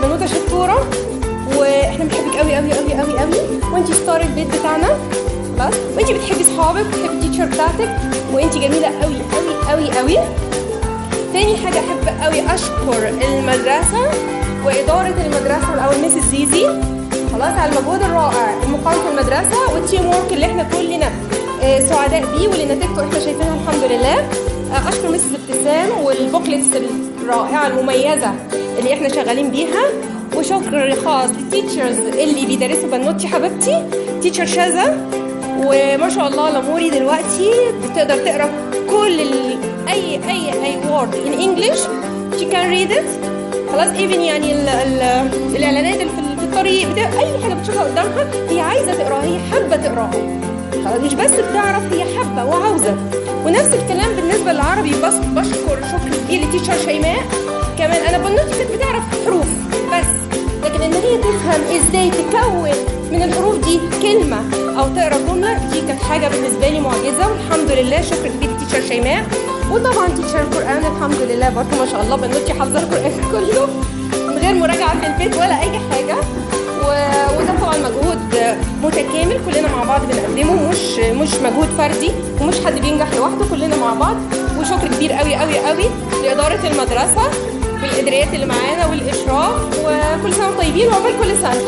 بنوته شطوره، واحنا بنحبك قوي قوي قوي قوي قوي، وانتي ستار البيت بتاعنا خلاص، وانتي بتحبي صحابك وبتحبي التيتشر بتاعتك، وانتي جميله قوي قوي قوي قوي. تاني حاجه احب قوي اشكر المدرسه واداره المدرسه الاول ميسز زيزي خلاص على المجهود الرائع المقام في المدرسه والتيم وورك اللي احنا كلنا سعداء بيه، واللي نتيجته احنا شايفينها الحمد لله. اشكر ميسز ابتسام والبوكلتس الرائعه المميزه اللي احنا شغالين بيها، وشكر خاص للتيتشرز اللي بيدرسوا بنوتي حبيبتي تيتشر شاذة، وما شاء الله لاموري دلوقتي بتقدر تقرا كل اي وورد ان انجلش she can read it خلاص. ايفن يعني الاعلانات اللي في الطريق اي حاجه بتشوفها قدامها هي عايزه تقراها، هي حابه تقراها خلاص، مش بس بتعرف، هي حابه وعاوزه. ونفس الكلام بالنسبه للعربي، بس بشكر شكر كبير لتيتشر شيماء كمان. انا بنوتي كانت بتعرف حروف بس، لكن ان هي تفهم ازاي تكون من الحروف دي كلمه او تقرا جمله، دي كانت حاجه بالنسبه لي معجزه، والحمد لله شكر كبير لتيتشر شيماء. وطبعا تيتشر القران الحمد لله برضه ما شاء الله بنوتي حافظه القران كله من غير مراجعه في البيت ولا اي حاجه، وده طبعا مجهود متكامل كلنا مع بعض بنقدمه، مش مجهود فردي ومش حد بينجح لوحده، كلنا مع بعض. وشكر كبير قوي قوي قوي لاداره المدرسه والاداريات اللي معانا والاشراف، وكل سنه طيبين وعقبال كل سنه.